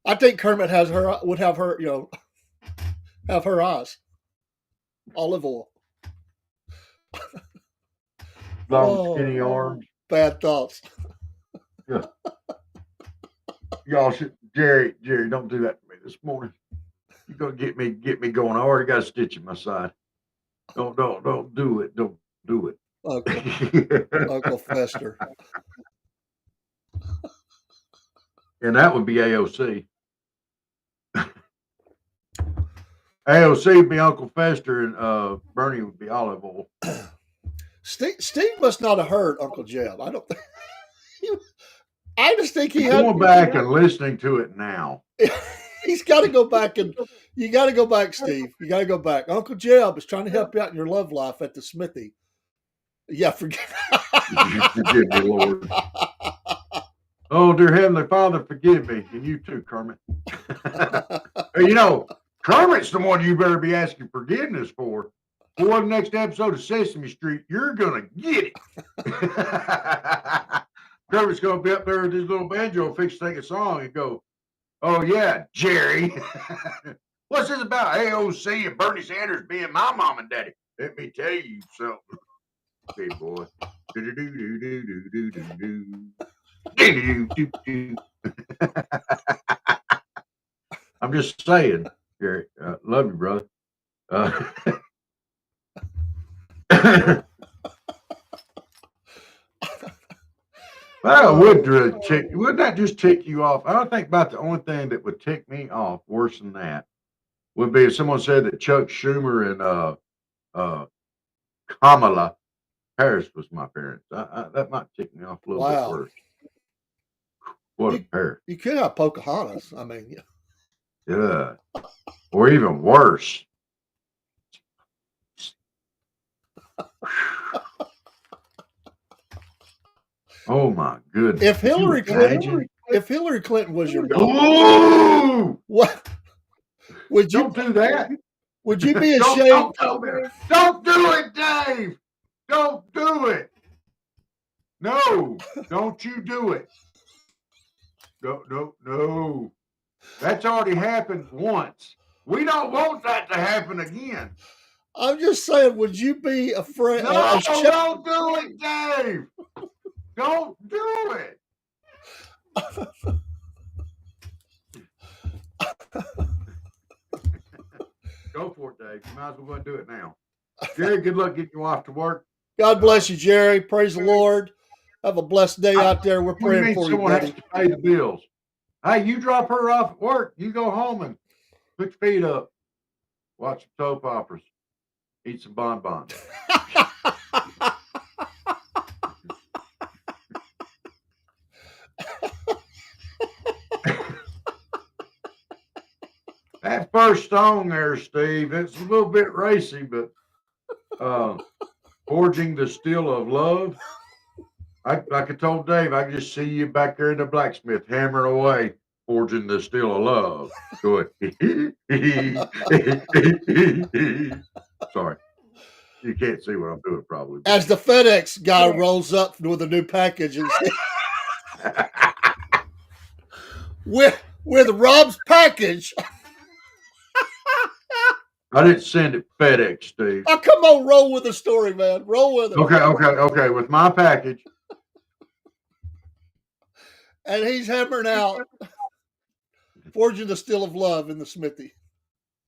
I think Kermit would have her, you know, have her eyes. Olive oil. Long skinny arms. Bad thoughts. Yeah. Y'all should, Jerry, don't do that to me this morning. You're gonna get me going. I already got a stitch in my side. Don't do it. Don't do it. Uncle Fester. And that would be AOC. AOC would be Uncle Fester, and Bernie would be Olive Oil. Steve must not have heard Uncle Jeb. I don't think. I just think he had going back and listening to it now. He's got to go back, and you got to go back, Steve. You got to go back. Uncle Jeb is trying to help you out in your love life at the smithy. Yeah, forgive me, Lord. Oh, dear Heavenly Father, forgive me, and you too, Kermit. You know, Kermit's the one you better be asking forgiveness for. For the next episode of Sesame Street, you're gonna get it. Kermit's gonna be up there with his little banjo, fix to take a song, and go, "Oh yeah, Jerry, what's this about AOC and Bernie Sanders being my mom and daddy? Let me tell you something, big boy." I'm just saying, Jerry. Love you, brother. Would that just tick you off? I don't think about the only thing that would tick me off worse than that would be if someone said that Chuck Schumer and Kamala Harris was my parents. That might tick me off a little bit worse. What a pair. You could have Pocahontas. I mean, yeah. Or even worse. Oh my goodness! If Hillary Clinton was your mom, what would you don't do that? Would you be ashamed? Don't do it, Dave. Don't do it. No, don't you do it. No. That's already happened once. We don't want that to happen again. I'm just saying, would you be afraid? No, don't do it, Dave. Don't do it. Go for it, Dave. You might as well go and do it now. Jerry, good luck getting you off to work. God bless you, Jerry. Praise the Lord. Have a blessed day out there. We're praying for you. Someone has to pay the bills. Hey, you drop her off at work. You go home and put your feet up. Watch some soap operas. Eat some bonbons. That first song there, Steve, it's a little bit racy, but Forging the Steel of Love. Like I told Dave, I can just see you back there in the blacksmith hammering away, forging the steel of love. Good. Sorry. You can't see what I'm doing, probably. As the FedEx guy rolls up with a new package and with Rob's package. I didn't send it FedEx, Steve. Oh, come on, roll with the story, man. Roll with it. Okay. With my package. And he's hammering out, forging the steel of love in the smithy.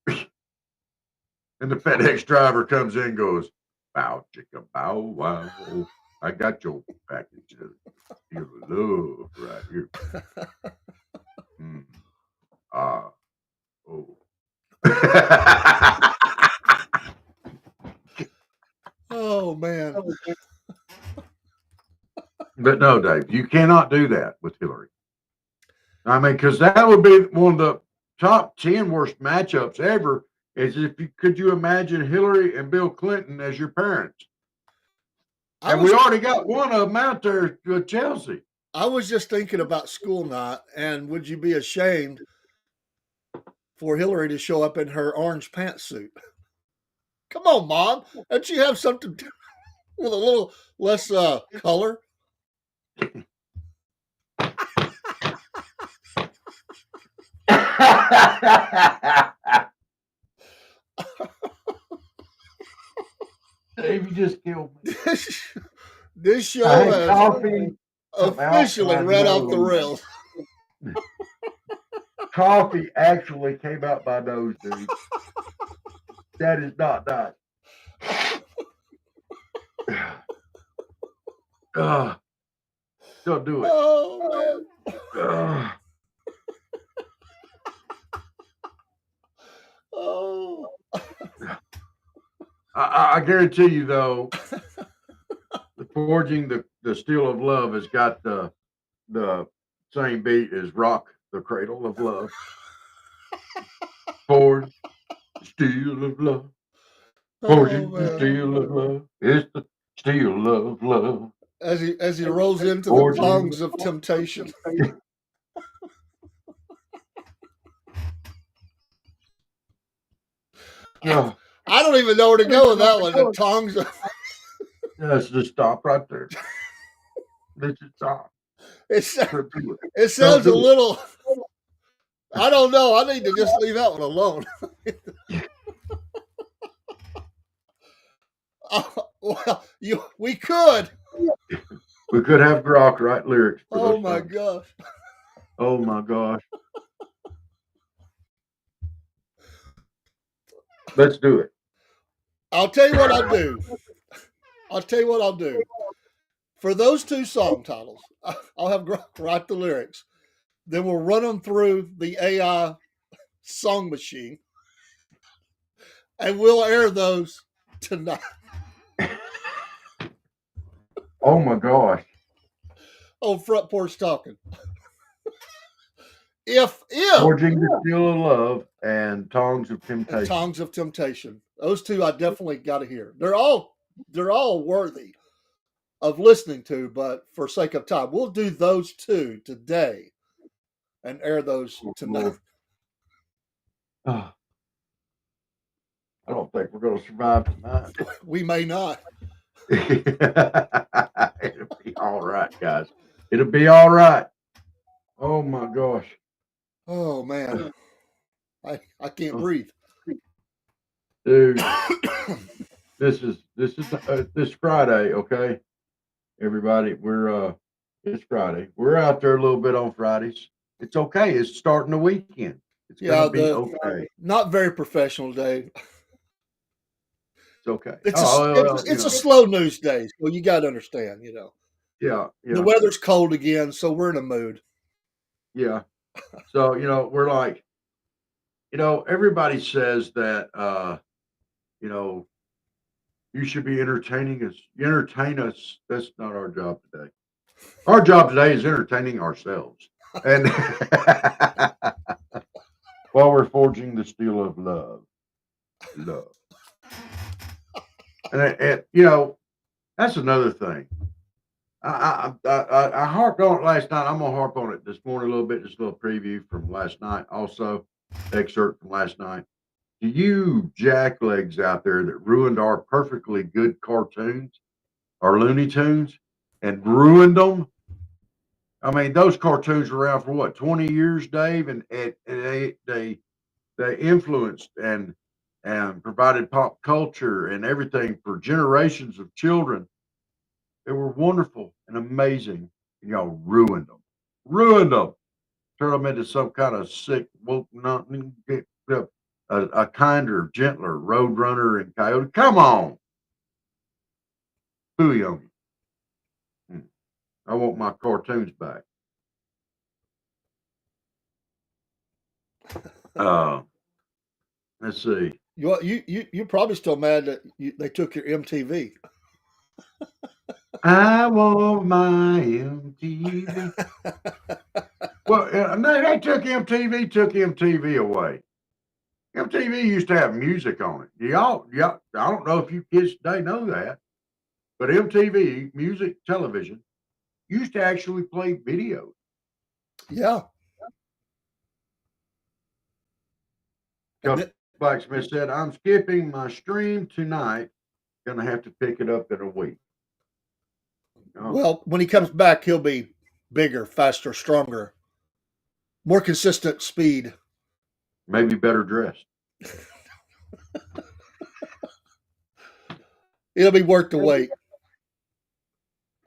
And the FedEx driver comes in and goes, "Bow, chicka, bow, wow. I got your package. Your love right here." Oh, man. But no, Dave, you cannot do that with Hillary. I mean, because that would be one of the top 10 worst matchups ever. Is if you could you imagine Hillary and Bill Clinton as your parents? And we already got one of them out there with Chelsea. I was just thinking about school night, and would you be ashamed for Hillary to show up in her orange pantsuit? Come on, Mom. Don't you have something with a little less color? Dave, you just killed me. This show has coffee officially ran off the rails. Coffee actually came out my nose, dude. That is not nice. Don't do it. Oh, man. Oh. I guarantee you, though, the Forging the Steel of Love has got the same beat as Rock the Cradle of Love. Forge the Steel of Love. Forging the Steel of Love. It's the Steel of Love. As he rolls into the tongues of temptation. Yeah. I don't even know where to go with that one. The tongues of... Let's just stop right there. Let's just stop. It sounds a little... I don't know. I need to just leave that one alone. Well, we could. We could have Grok write lyrics. Oh my gosh. Oh my gosh. Let's do it. I'll tell you what I'll do. For those two song titles, I'll have Grok write the lyrics. Then we'll run them through the AI song machine. And we'll air those tonight. Oh my gosh. On Front Porch Talking. If Forging the Steel of Love and Tongues of Temptation. Tongues of Temptation. Those two I definitely got to hear. They're all worthy of listening to, but for sake of time, we'll do those two today and air those tonight. I don't think we're going to survive tonight. We may not. It'll be all right, guys. It'll be all right. Oh my gosh. Oh man. I can't breathe. Dude. This is Friday, okay? Everybody, it's Friday. We're out there a little bit on Fridays. It's okay. It's starting the weekend. It's gonna be okay. Not very professional day. It's okay. It's a slow news day, so you got to understand, Yeah. The weather's cold again, so we're in a mood. Yeah. So, we're like, everybody says that, you should be entertaining us. You entertain us. That's not our job today. Our job today is entertaining ourselves. And while we're forging the steel of love. And that's another thing. I harped on it last night. I'm gonna harp on it this morning a little bit. Just a little preview from last night. Also, excerpt from last night. To you jacklegs out there that ruined our perfectly good cartoons, our Looney Tunes, and ruined them. I mean, those cartoons were around for what, 20 years, Dave, and they influenced and provided pop culture and everything for generations of children. They were wonderful and amazing. And y'all ruined them. Turned them into some kind of sick, a kinder, gentler Roadrunner and Coyote. Come on. Hooey on you. I want my cartoons back. Let's see. You're probably still mad that they took your MTV. I want my MTV. Well, they took MTV away. MTV used to have music on it. Y'all, I don't know if you kids today know that, but MTV, music television, used to actually play videos. Yeah. Blacksmith said, I'm skipping my stream tonight. Gonna have to pick it up in a week. Well, when he comes back, he'll be bigger, faster, stronger, more consistent speed. Maybe better dressed. It'll be worth the wait.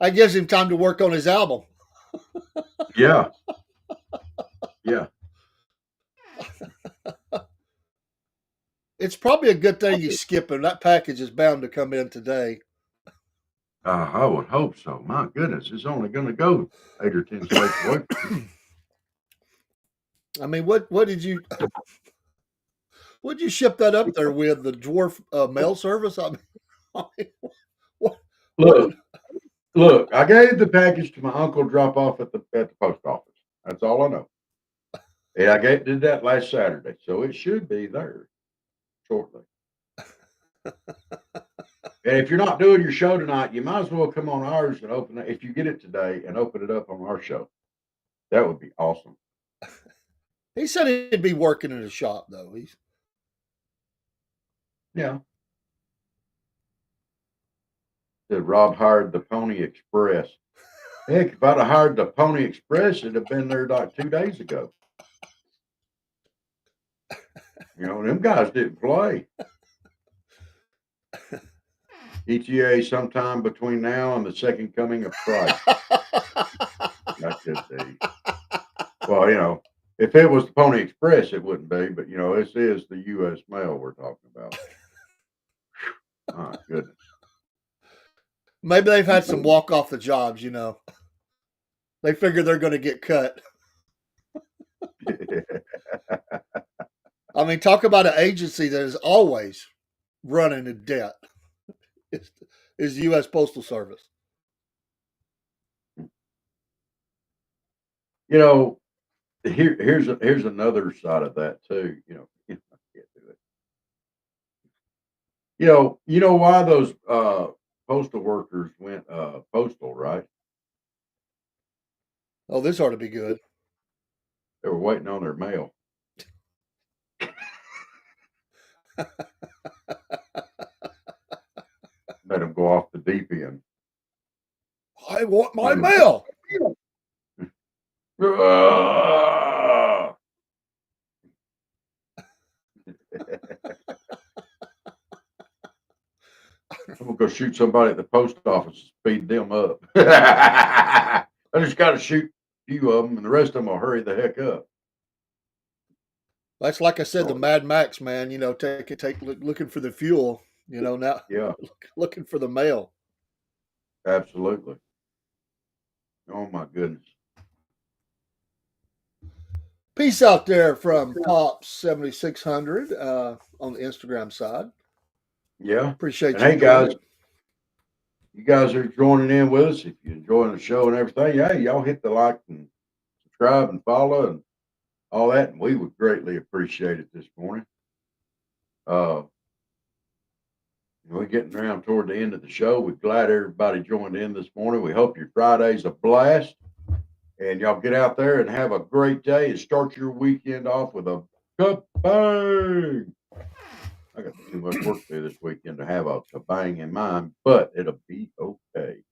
That gives him time to work on his album. Yeah. Yeah. It's probably a good thing he's skipping. That package is bound to come in today. I would hope so. My goodness, it's only going to go 8 or 10 states away. I mean, what did you ship that up there with? The dwarf mail service? I mean, what? Look, I gave the package to my uncle to drop off at the post office. That's all I know. And I did that last Saturday, so it should be there shortly. And if you're not doing your show tonight, you might as well come on ours and open it. If you get it today and open it up on our show, that would be awesome. He said he'd be working in a shop, though. Yeah. Said Rob hired the Pony Express. Heck, if I'd have hired the Pony Express, it'd have been there like 2 days ago. You know, them guys didn't play. ETA sometime between now and the second coming of Christ. That could be. Well, you know, if it was the Pony Express, it wouldn't be. But, you know, this is the U.S. mail we're talking about. My goodness. Maybe they've had some walk off the jobs, you know. They figure they're going to get cut. I mean, talk about an agency that is always running in debt. Is the U.S. Postal Service. You know, here's another side of that too. You know, I can't do it. You know why those postal workers went postal, right? Oh, this ought to be good. They were waiting on their mail. Let them go off the deep end. I want my mail. I'm gonna go shoot somebody at the post office and speed them up. I just got to shoot a few of them, and the rest of them will hurry the heck up. That's like I said, the Mad Max, man. You know, looking for the fuel. You know, now looking for the mail. Absolutely. Oh my goodness. Peace out there from Pop 7600 on the Instagram side. Yeah. Appreciate you. Hey guys, you guys are joining in with us. If you're enjoying the show and everything, hey, y'all hit the like and subscribe and follow and all that, and we would greatly appreciate it this morning. We're getting around toward the end of the show. We're glad everybody joined in this morning. We hope your Friday's a blast, and y'all get out there and have a great day and start your weekend off with a bang. I got too much work to do this weekend to have a bang in mind, but it'll be okay.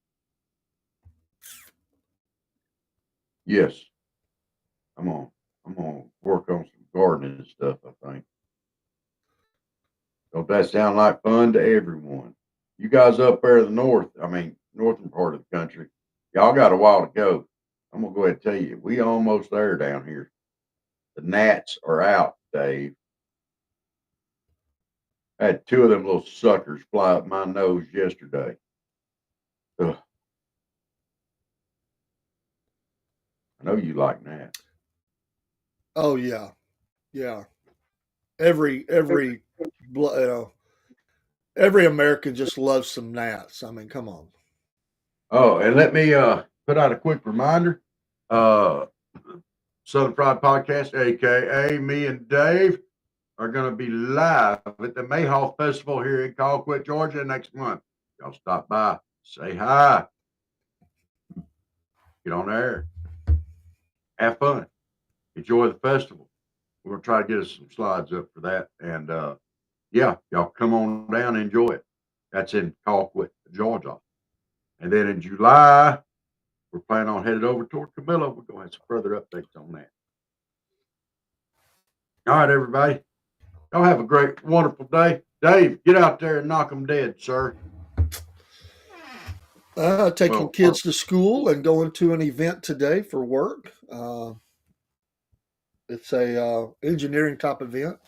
Yes, I'm gonna work on some gardening and stuff, I think. Don't that sound like fun to everyone? You guys up there in the northern part of the country, y'all got a while to go. I'm gonna go ahead and tell you, we almost there down here. The gnats are out, Dave. I had 2 of them little suckers fly up my nose yesterday. Ugh. I know you like gnats. Oh yeah, yeah. Every American just loves some gnats. I mean, come on. Oh, and let me put out a quick reminder. Southern Fried Podcast, a.k.a. me and Dave, are going to be live at the Mayhaw Festival here in Colquitt, Georgia next month. Y'all stop by, say hi, get on air, have fun, enjoy the festival. We're going to try to get us some slides up for that. And, yeah, y'all come on down and enjoy it. That's in Colquitt, Georgia. And then in July, we're planning on headed over toward Camilla. We're going to have some further updates on that. All right, everybody. Y'all have a great, wonderful day. Dave, get out there and knock them dead, sir. Taking kids to school and going to an event today for work. It's a engineering type event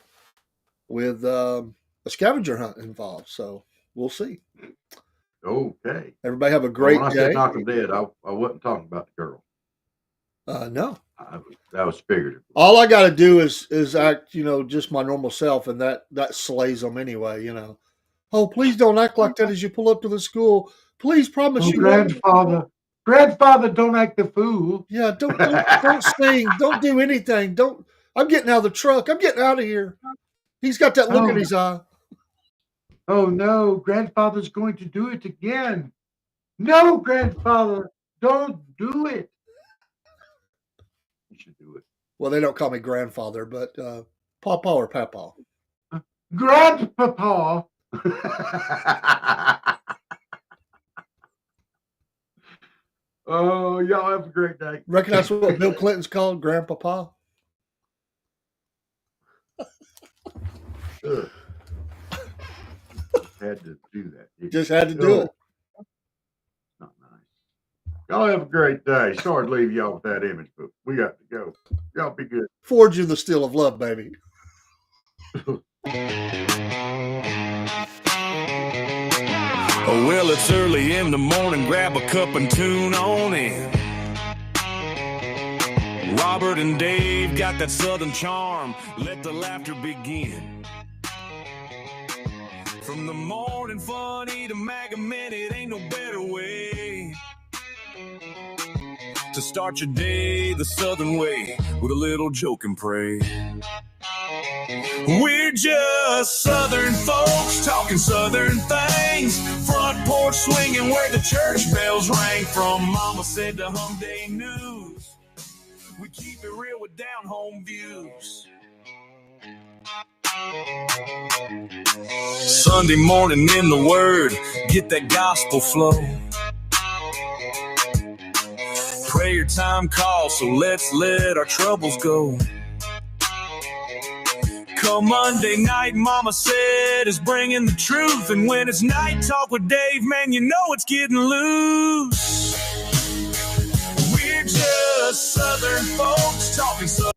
with a scavenger hunt involved. So we'll see. Okay. Everybody have a great when I day. said knock them dead, I wasn't talking about the girl. No. That was figurative. All I got to do is act, just my normal self, and that slays them anyway, Oh, please don't act like that as you pull up to the school. Please promise you Grandfather, don't act the fool. Yeah, don't sing. Don't do anything. I'm getting out of the truck. I'm getting out of here. He's got that look in his eye. Oh, no, Grandfather's going to do it again. No, Grandfather, don't do it. You should do it. Well, they don't call me grandfather, but Pawpaw or Pawpaw. Grandpapa. Oh, y'all have a great day. Reckon that's what Bill Clinton's called, Grandpapa? Had to do that. Just had to do it. Not nice. Y'all have a great day. Sorry to leave y'all with that image, but we got to go. Y'all be good. Forge you the steel of love, baby. Well, it's early in the morning, grab a cup and tune on in. Robert and Dave got that southern charm, let the laughter begin. From the morning funny to MAGA minute, ain't no better way to start your day the southern way, with a little joke and pray. We're just southern folks talking southern things, front porch swinging where the church bells rang. From Mama Said to Hum Day News, we keep it real with down home views. Sunday morning in the Word, get that gospel flow. Prayer time calls, so let's let our troubles go. Come Monday night, Mama Said is bringing the truth. And when it's night talk with Dave, man, you know it's getting loose. We're just southern folks talking southern.